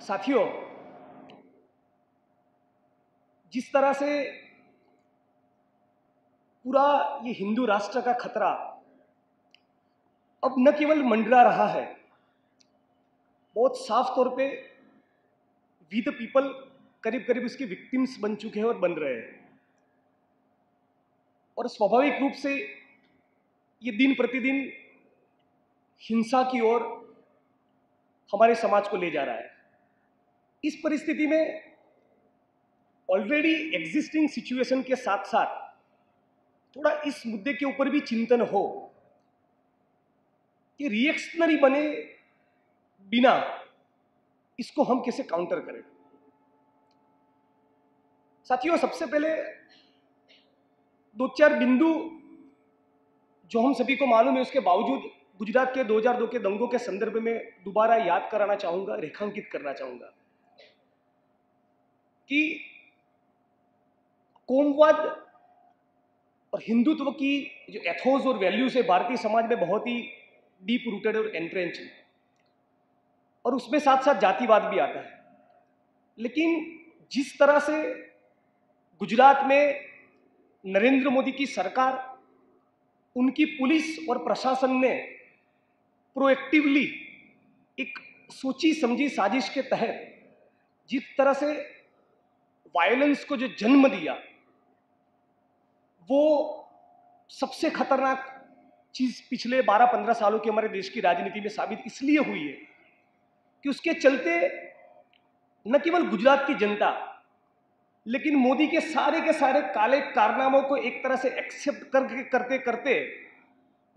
साथियों, जिस तरह से पूरा ये हिंदू राष्ट्र का खतरा अब न केवल मंडरा रहा है, बहुत साफ तौर पे वी द पीपल करीब करीब इसके विक्टिम्स बन चुके हैं और बन रहे हैं। और स्वाभाविक रूप से ये दिन प्रतिदिन हिंसा की ओर हमारे समाज को ले जा रहा है। इस परिस्थिति में ऑलरेडी एग्जिस्टिंग सिचुएशन के साथ साथ थोड़ा इस मुद्दे के ऊपर भी चिंतन हो कि रिएक्शनरी बने बिना इसको हम कैसे काउंटर करें। साथियों, सबसे पहले दो चार बिंदु जो हम सभी को मालूम है, उसके बावजूद गुजरात के 2002 के दंगों के संदर्भ में दोबारा याद कराना चाहूंगा, रेखांकित करना चाहूंगा कि कोमवाद और हिंदुत्व की जो एथोस और वैल्यूज है भारतीय समाज में बहुत ही डीप रूटेड और एंट्रेंच है, और उसमें साथ साथ जातिवाद भी आता है। लेकिन जिस तरह से गुजरात में नरेंद्र मोदी की सरकार, उनकी पुलिस और प्रशासन ने प्रोएक्टिवली एक सोची समझी साजिश के तहत जिस तरह से वायलेंस को जो जन्म दिया, वो सबसे खतरनाक चीज पिछले 12-15 सालों की हमारे देश की राजनीति में साबित इसलिए हुई है कि उसके चलते न केवल गुजरात की जनता, लेकिन मोदी के सारे काले कारनामों को एक तरह से एक्सेप्ट करते करते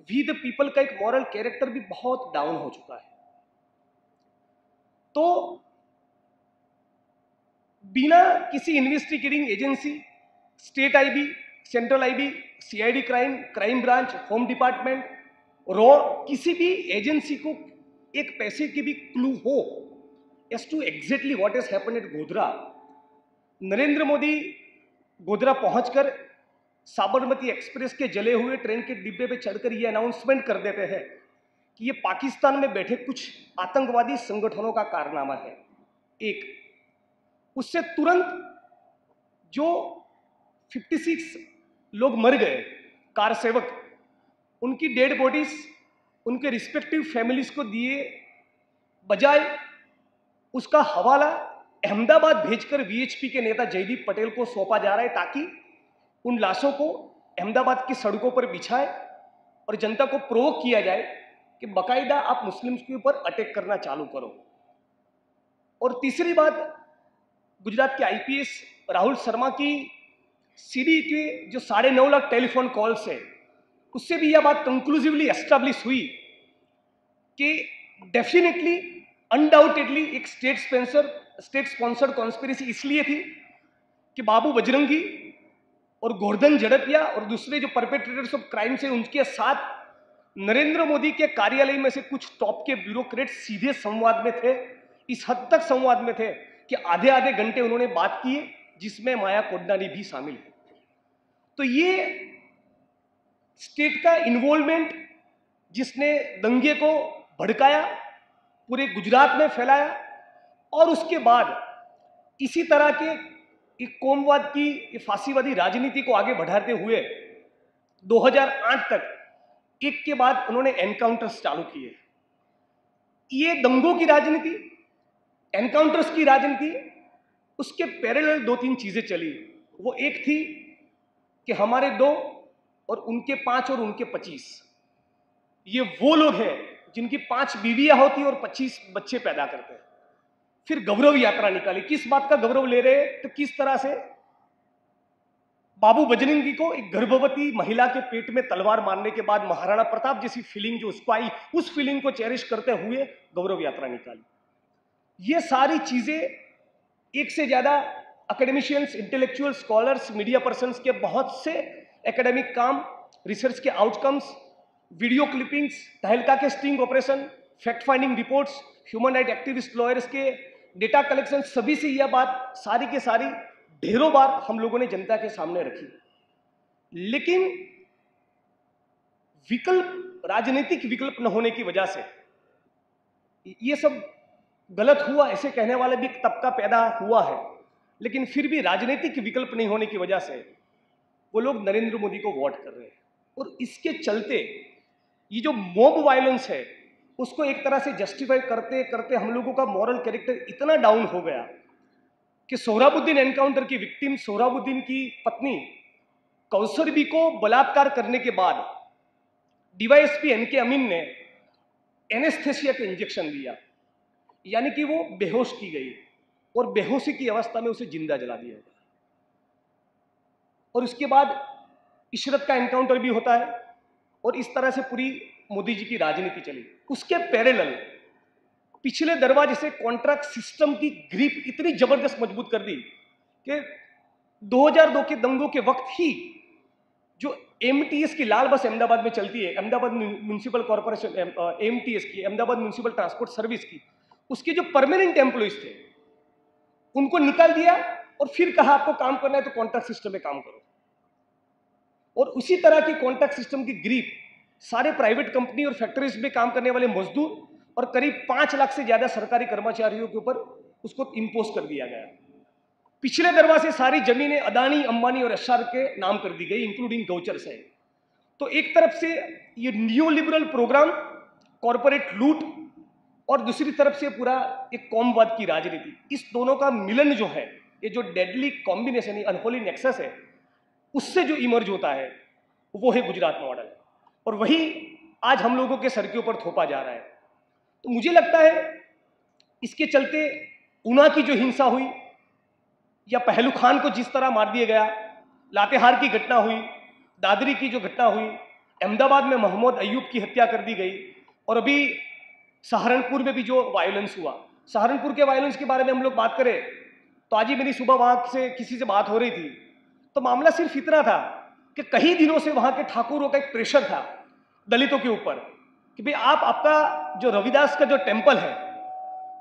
वी द पीपल का एक मॉरल कैरेक्टर भी बहुत डाउन हो चुका है। तो बिना किसी investigating agency, state IB, central IB, CID crime branch, home department, raw, किसी भी एजेंसी को एक पैसे की भी क्लू हो as to exactly what has happened at Godhra, Narendra Modi Godhra पहुंचकर साबरमती एक्सप्रेस के जले हुए ट्रेन के डिब्बे पे चढ़कर ये अनाउंसमेंट कर देते हैं कि ये पाकिस्तान में बैठे कुछ आतंकवादी संगठनों का कारनामा है। एक, उससे तुरंत जो 56 लोग मर गए कार सेवक, उनकी डेड बॉडीज उनके रिस्पेक्टिव फैमिलीज को दिए बजाय उसका हवाला अहमदाबाद भेजकर वीएचपी के नेता जयदीप पटेल को सौंपा जा रहा है, ताकि उन लाशों को अहमदाबाद की सड़कों पर बिछाए और जनता को प्रोवोक किया जाए कि बाकायदा आप मुस्लिम्स के ऊपर अटैक करना चालू करो। और तीसरी बात, गुजरात के आईपीएस राहुल शर्मा की सीडी के जो 9.5 लाख टेलीफोन कॉल्स है, उससे भी यह बात कंक्लूसिवली एस्टैब्लिश हुई कि डेफिनेटली अनडाउटेडली एक स्टेट स्पॉन्सर्ड कॉन्स्पिरेसी इसलिए थी कि बाबू बजरंगी और गोवर्धन झड़पिया और दूसरे जो परपेट्रेटर्स ऑफ क्राइम से उनके साथ नरेंद्र मोदी के कार्यालय में से कुछ टॉप के ब्यूरोक्रेट सीधे संवाद में थे। इस हद तक संवाद में थे कि आधे आधे घंटे उन्होंने बात की, जिसमें माया कोडनानी भी शामिल है। तो ये स्टेट का इन्वॉल्वमेंट जिसने दंगे को भड़काया, पूरे गुजरात में फैलाया, और उसके बाद इसी तरह के एक कोमवाद की ये फांसीवादी राजनीति को आगे बढ़ाते हुए 2008 तक एक के बाद उन्होंने एनकाउंटर्स चालू किए। ये दंगों की राजनीति, एनकाउंटर्स की राजनीति, उसके पैरेलल 2-3 चीजें चली। वो एक थी कि हमारे 2 और उनके 5 और उनके 25, ये वो लोग हैं जिनकी 5 बीवियां होती और 25 बच्चे पैदा करते हैं। फिर गौरव यात्रा निकाली। किस बात का गौरव ले रहे हैं? तो किस तरह से बाबू बजरंगी को एक गर्भवती महिला के पेट में तलवार मारने के बाद महाराणा प्रताप जैसी फीलिंग जो उसको आई, उस फीलिंग को चेरिश करते हुए गौरव यात्रा निकाली। ये सारी चीजें एक से ज्यादा academicians, intellectual, scholars, media persons के बहुत से एकेडमिक काम, रिसर्च के आउटकम्स, वीडियो क्लिपिंग्स, तहलका के sting operation, fact finding reports, human right activist lawyers के डेटा कलेक्शन, सभी से यह बात सारी के सारी ढेरों बार हम लोगों ने जनता के सामने रखी। लेकिन विकल्प, राजनीतिक विकल्प न होने की वजह से ये सब गलत हुआ ऐसे कहने वाला भी एक तबका पैदा हुआ है, लेकिन फिर भी राजनीतिक विकल्प नहीं होने की वजह से वो लोग नरेंद्र मोदी को वोट कर रहे हैं। और इसके चलते ये जो मॉब वायलेंस है उसको एक तरह से जस्टिफाई करते करते हम लोगों का मॉरल कैरेक्टर इतना डाउन हो गया कि सोहराबुद्दीन एनकाउंटर की विक्टिम सोहराबुद्दीन की पत्नी कौसर बी को बलात्कार करने के बाद डीवाईएसपी एनके अमीन ने एनेस्थेसिया के इंजेक्शन दिया, यानी कि वो बेहोश की गई और बेहोशी की अवस्था में उसे जिंदा जला दिया गया। और उसके बाद इशरत का एनकाउंटर भी होता है और इस तरह से पूरी मोदी जी की राजनीति चली। उसके पैरेलल पिछले दरवाजे से कॉन्ट्रैक्ट सिस्टम की ग्रिप इतनी जबरदस्त मजबूत कर दी कि 2002 के दंगों के वक्त ही जो एमटीएस की लाल बस अहमदाबाद में चलती है, अहमदाबाद म्यूनिसिपल कॉर्पोरेशन एमटीएस की, अहमदाबाद म्यूनिसिपल ट्रांसपोर्ट सर्विस की, उसके जो परमानेंट एम्प्लॉइज थे उनको निकाल दिया और फिर कहा आपको काम करना है तो कॉन्ट्रैक्ट सिस्टम में काम करो। और उसी तरह की कॉन्ट्रैक्ट सिस्टम की ग्रिप सारे प्राइवेट कंपनी और फैक्ट्रीज में काम करने वाले मजदूर और करीब 5 लाख से ज्यादा सरकारी कर्मचारियों के ऊपर उसको इंपोज कर दिया गया। पिछले दरवाजे सारी जमीनें अदानी, अंबानी और एस्सार के नाम कर दी गई, इंक्लूडिंग गौचर से। तो एक तरफ से ये न्यू लिबरल प्रोग्राम, कॉर्पोरेट लूट, और दूसरी तरफ से पूरा एक कौमवाद की राजनीति, इस दोनों का मिलन जो है, ये जो डेडली कॉम्बिनेशन, अनहोली नेक्सस है, उससे जो इमर्ज होता है वो है गुजरात मॉडल। और वही आज हम लोगों के सर के ऊपर थोपा जा रहा है। तो मुझे लगता है इसके चलते ऊना की जो हिंसा हुई या पहलू खान को जिस तरह मार दिया गया, लातेहार की घटना हुई, दादरी की जो घटना हुई, अहमदाबाद में मोहम्मद अयूब की हत्या कर दी गई, और अभी सहारनपुर में भी जो वायलेंस हुआ, सहारनपुर के वायलेंस के बारे में हम लोग बात करें तो आज ही मेरी सुबह वहां से किसी से बात हो रही थी, तो मामला सिर्फ इतना था कि कई दिनों से वहां के ठाकुरों का एक प्रेशर था दलितों के ऊपर कि भाई आप आपका जो रविदास का जो टेम्पल है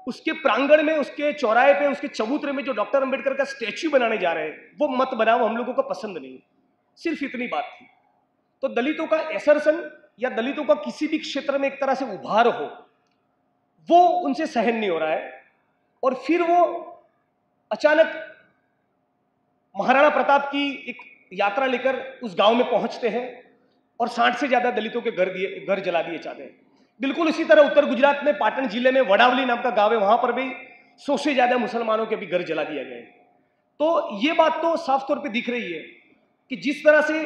उसके प्रांगण में, उसके चौराहे पे, उसके चबूतरे में जो डॉक्टर अंबेडकर का स्टैच्यू बनाने जा रहे हैं वो मत बनाओ, हम लोगों को पसंद नहीं। सिर्फ इतनी बात थी। तो दलितों का एसर्शन या दलितों का किसी भी क्षेत्र में एक तरह से उभार हो, वो उनसे सहन नहीं हो रहा है। और फिर वो अचानक महाराणा प्रताप की एक यात्रा लेकर उस गांव में पहुंचते हैं और 60 से ज्यादा दलितों के घर जला दिए जाते हैं। बिल्कुल इसी तरह उत्तर गुजरात में पाटन जिले में वडावली नाम का गांव है, वहां पर भी 100 से ज्यादा मुसलमानों के भी घर जला दिया गए। तो ये बात तो साफ तौर पे दिख रही है कि जिस तरह से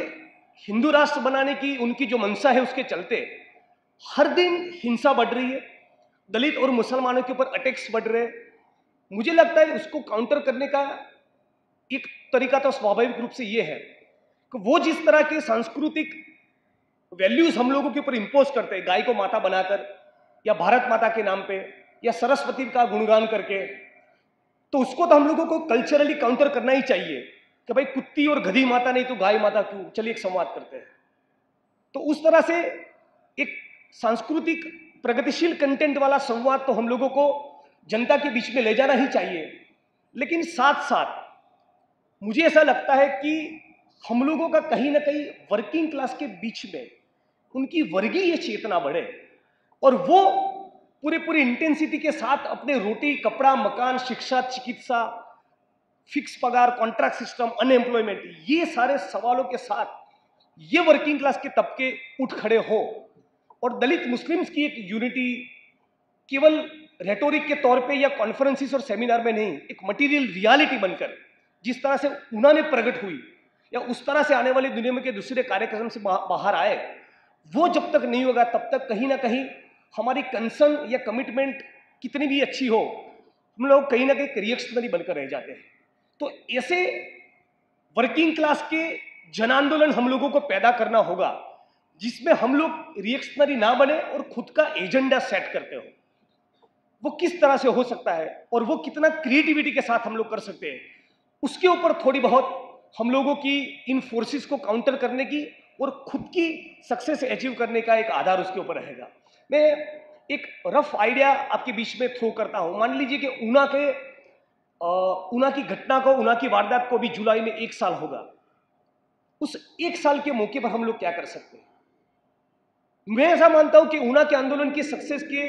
हिंदू राष्ट्र बनाने की उनकी जो मंशा है उसके चलते हर दिन हिंसा बढ़ रही है, दलित और मुसलमानों के ऊपर अटैक्स बढ़ रहे हैं। मुझे लगता है उसको काउंटर करने का एक तरीका तो स्वाभाविक रूप से ये है कि वो जिस तरह के सांस्कृतिक वैल्यूज हम लोगों के ऊपर इंपोज करते हैं, गाय को माता बनाकर या भारत माता के नाम पे या सरस्वती का गुणगान करके, तो उसको तो हम लोगों को कल्चरली काउंटर करना ही चाहिए कि भाई कुत्ती और गधी माता नहीं तो गाय माता क्यों, चलिए एक संवाद करते हैं। तो उस तरह से एक सांस्कृतिक प्रगतिशील कंटेंट वाला संवाद तो हम लोगों को जनता के बीच में ले जाना ही चाहिए। लेकिन साथ साथ मुझे ऐसा लगता है कि हम लोगों का कहीं ना कहीं वर्किंग क्लास के बीच में उनकी वर्गीय चेतना बढ़े और वो पूरी इंटेंसिटी के साथ अपने रोटी, कपड़ा, मकान, शिक्षा, चिकित्सा, फिक्स पगार, कॉन्ट्रैक्ट सिस्टम, अनएम्प्लॉयमेंट, ये सारे सवालों के साथ ये वर्किंग क्लास के तबके उठ खड़े हो और दलित मुस्लिम्स की एक यूनिटी केवल रेटोरिक के तौर पे या कॉन्फ्रेंसिस और सेमिनार में नहीं, एक मटेरियल रियलिटी बनकर जिस तरह से ऊना में प्रकट हुई या उस तरह से आने वाली दुनिया में के दूसरे कार्यक्रम से बाहर आए, वो जब तक नहीं होगा तब तक कहीं ना कहीं हमारी कंसर्न या कमिटमेंट कितनी भी अच्छी हो, हम लोग कहीं ना कहीं रिएक्शनरी बनकर रह जाते हैं। तो ऐसे वर्किंग क्लास के जन आंदोलन हम लोगों को पैदा करना होगा जिसमें हम लोग रिएक्शनरी ना बने और खुद का एजेंडा सेट करते हो। वो किस तरह से हो सकता है और वो कितना क्रिएटिविटी के साथ हम लोग कर सकते हैं, उसके ऊपर थोड़ी बहुत हम लोगों की इन फोर्सेस को काउंटर करने की और खुद की सक्सेस अचीव करने का एक आधार उसके ऊपर रहेगा। मैं एक रफ आइडिया आपके बीच में थ्रो करता हूं। मान लीजिए कि ऊना की घटना को, ऊना की वारदात को भी जुलाई में 1 साल होगा। उस 1 साल के मौके पर हम लोग क्या कर सकते हैं? मैं ऐसा मानता हूं कि ऊना के आंदोलन की सक्सेस के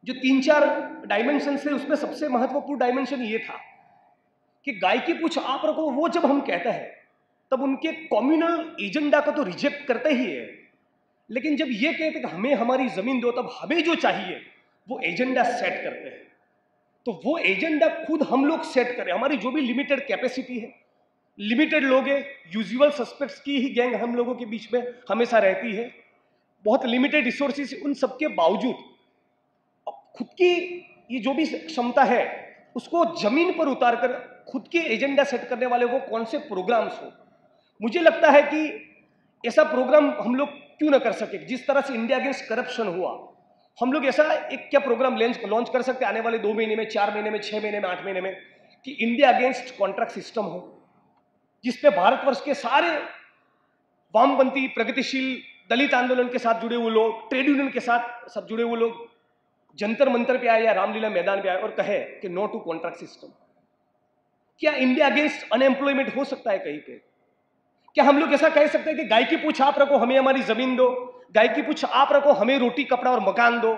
जो 3-4 डायमेंशन थे उसमें सबसे महत्वपूर्ण डायमेंशन ये था कि गाय की पूछ आप रखो, वो जब हम कहते हैं तब उनके कम्युनल एजेंडा को तो रिजेक्ट करते ही है, लेकिन जब ये कहते कि हमें हमारी जमीन दो, तब हमें जो चाहिए वो एजेंडा सेट करते हैं। तो वो एजेंडा खुद हम लोग सेट करें। हमारी जो भी लिमिटेड कैपेसिटी है, लिमिटेड लोग हैं, यूजुअल सस्पेक्ट्स की ही गैंग हम लोगों के बीच में हमेशा रहती है, बहुत लिमिटेड रिसोर्सेज, उन सबके बावजूद खुद की ये जो भी क्षमता है उसको जमीन पर उतार कर खुद के एजेंडा सेट करने वाले वो कौन से प्रोग्राम्स हो। मुझे लगता है कि ऐसा प्रोग्राम हम लोग क्यों ना कर सके। जिस तरह से इंडिया अगेंस्ट करप्शन हुआ, हम लोग ऐसा एक क्या प्रोग्राम लॉन्च कर सकते आने वाले 2 महीने में, 4 महीने में, 6 महीने में, 8 महीने में, कि इंडिया अगेंस्ट कॉन्ट्रैक्ट सिस्टम हो, जिसपे भारतवर्ष के सारे वामपंथी, प्रगतिशील, दलित आंदोलन के साथ जुड़े हुए लोग, ट्रेड यूनियन के साथ जुड़े हुए लोग जंतर मंतर पे आए या रामलीला मैदान पे आए और कहे कि नो टू कॉन्ट्रैक्ट सिस्टम। क्या इंडिया अगेंस्ट अनएम्प्लॉयमेंट हो सकता है कहीं पे? क्या हम लोग ऐसा कह सकते हैं कि गाय की पूछ आप रखो, हमें हमारी जमीन दो, गाय की पूछ आप रखो, हमें रोटी कपड़ा और मकान दो,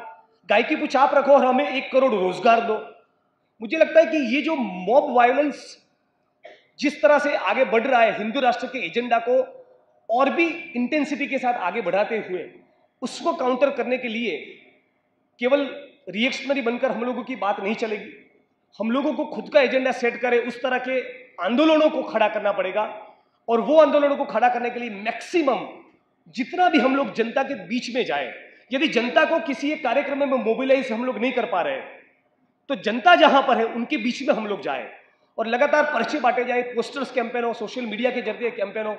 गाय की पूछ आप रखो और हमें 1 करोड़ रोजगार दो? मुझे लगता है कि ये जो मॉब वायलेंस जिस तरह से आगे बढ़ रहा है, हिंदू राष्ट्र के एजेंडा को और भी इंटेंसिटी के साथ आगे बढ़ाते हुए, उसको काउंटर करने के लिए केवल रिएक्शनरी बनकर हम लोगों की बात नहीं चलेगी। हम लोगों को खुद का एजेंडा सेट करें, उस तरह के आंदोलनों को खड़ा करना पड़ेगा। और वो आंदोलनों को खड़ा करने के लिए मैक्सिमम जितना भी हम लोग जनता के बीच में जाए, यदि जनता को किसी एक कार्यक्रम में मोबिलाइज हम लोग नहीं कर पा रहे, तो जनता जहां पर है उनके बीच में हम लोग जाए और लगातार पर्चे बांटे जाए, पोस्टर्स कैंपेन हो, सोशल मीडिया के जरिए कैंपेन हो,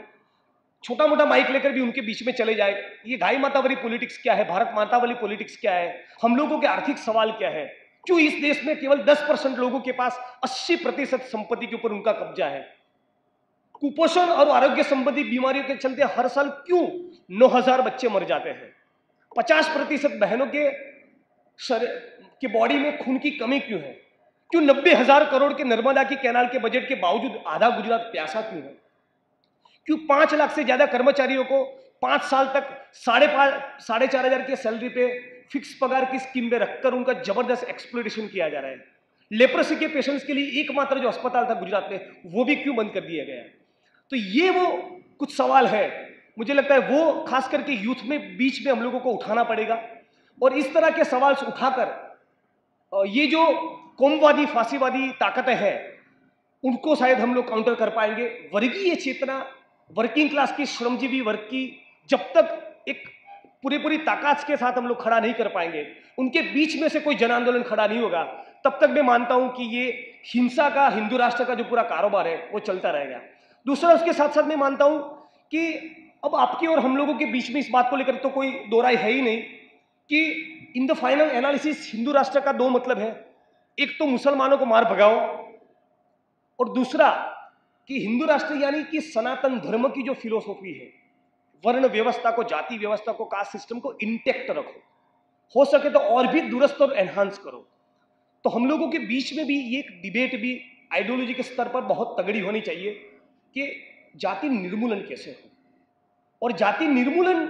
छोटा मोटा माइक लेकर भी उनके बीच में चले जाए। ये गाय माता वाली पॉलिटिक्स क्या है, भारत माता वाली पॉलिटिक्स क्या है, हम लोगों के आर्थिक सवाल क्या है, क्यों इस देश में केवल 10% लोगों के पास 80% संपत्ति के ऊपर उनका कब्जा है, कुपोषण और आरोग्य संबंधी बीमारियों के चलते हर साल क्यों 9,000 बच्चे मर जाते हैं, 50% बहनों के बॉडी में खून की कमी क्यों है, क्यों 90,000 करोड़ के नर्मदा की कैनाल के बजट के बावजूद आधा गुजरात प्यासा क्यों है, क्यों 5 लाख से ज्यादा कर्मचारियों को 5 साल तक 4,500 के सैलरी पे फिक्स पगार की स्कीम में रखकर उनका जबरदस्त एक्सप्लॉयटेशन किया जा रहा है। लेप्रोसी के पेशेंट्स के लिए एकमात्र जो अस्पताल था गुजरात में वो भी क्यों बंद कर दिया गया है। तो ये वो कुछ सवाल है, मुझे लगता है वो खास करके यूथ में बीच में हम लोगों को उठाना पड़ेगा और इस तरह के सवाल उठाकर ये जो कौमवादी फांसीवादी ताकतें हैं उनको शायद हम लोग काउंटर कर पाएंगे। वर्गीय चेतना, वर्किंग क्लास की, श्रमजीवी वर्ग की जब तक एक पूरी ताकत के साथ हम लोग खड़ा नहीं कर पाएंगे, उनके बीच में से कोई जन आंदोलन खड़ा नहीं होगा, तब तक मैं मानता हूं कि ये हिंसा का, हिंदू राष्ट्र का जो पूरा कारोबार है वो चलता रहेगा। दूसरा, उसके साथ साथ मैं मानता हूं कि अब आपके और हम लोगों के बीच में इस बात को लेकर तो कोई दो राय है ही नहीं कि in the final analysis Hindu राष्ट्र का 2 मतलब है, एक तो मुसलमानों को मार भगाओ और दूसरा कि हिंदू राष्ट्र यानी कि सनातन धर्म की जो फिलोसॉफी है, वर्ण व्यवस्था को, जाति व्यवस्था को, कास्ट सिस्टम को इंटेक्ट रखो, हो सके तो और भी दुरुस्त और एनहांस करो। तो हम लोगों के बीच में भी ये एक डिबेट भी आइडियोलॉजी के स्तर पर बहुत तगड़ी होनी चाहिए कि जाति निर्मूलन कैसे हो, और जाति निर्मूलन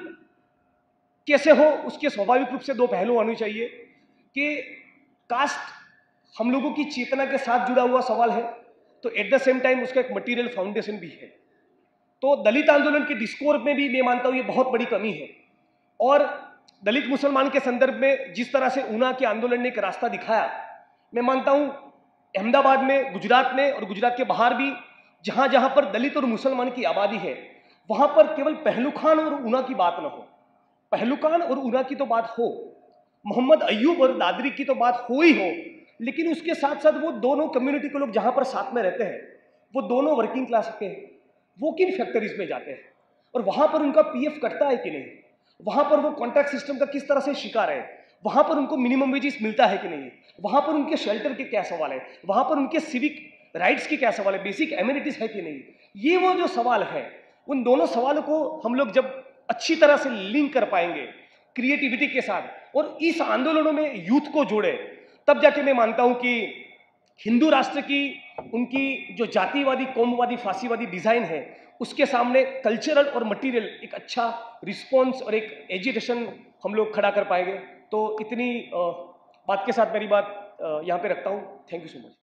कैसे हो उसके स्वाभाविक रूप से 2 पहलू होने चाहिए कि कास्ट हम लोगों की चेतना के साथ जुड़ा हुआ सवाल है, तो एट द सेम टाइम उसका एक मटेरियल फाउंडेशन भी है। तो दलित आंदोलन के डिस्कोर्स में भी मैं मानता हूं ये बहुत बड़ी कमी है। और दलित मुसलमान के संदर्भ में जिस तरह से ऊना के आंदोलन ने एक रास्ता दिखाया, मैं मानता हूं अहमदाबाद में, गुजरात में और गुजरात के बाहर भी जहां जहां पर दलित और मुसलमान की आबादी है, वहां पर केवल पहलू खान और ऊना की बात न हो, पहलू खान और ऊना की तो बात हो, मोहम्मद अय्यूब और दादरी की तो बात हो ही हो, लेकिन उसके साथ साथ वो दोनों कम्युनिटी के लोग जहां पर साथ में रहते हैं, वो दोनों वर्किंग क्लास के हैं, वो किन फैक्ट्रीज में जाते हैं और वहां पर उनका पीएफ कटता है कि नहीं, वहां पर वो कॉन्ट्रैक्ट सिस्टम का किस तरह से शिकार है, वहां पर उनको मिनिमम वेजेस मिलता है कि नहीं, वहां पर उनके शेल्टर के क्या सवाल है, वहां पर उनके सिविक राइट्स के क्या सवाल है, बेसिक एमिनिटीज है कि नहीं। ये वो जो सवाल है, उन दोनों सवालों को हम लोग जब अच्छी तरह से लिंक कर पाएंगे क्रिएटिविटी के साथ और इस आंदोलनों में यूथ को जोड़े, तब जाके मैं मानता हूं कि हिंदू राष्ट्र की उनकी जो जातिवादी, कौमवादी, फांसीवादी डिजाइन है, उसके सामने कल्चरल और मटेरियल एक अच्छा रिस्पॉन्स और एक एजिटेशन हम लोग खड़ा कर पाएंगे। तो इतनी बात के साथ मेरी बात यहाँ पे रखता हूँ। Thank you so much.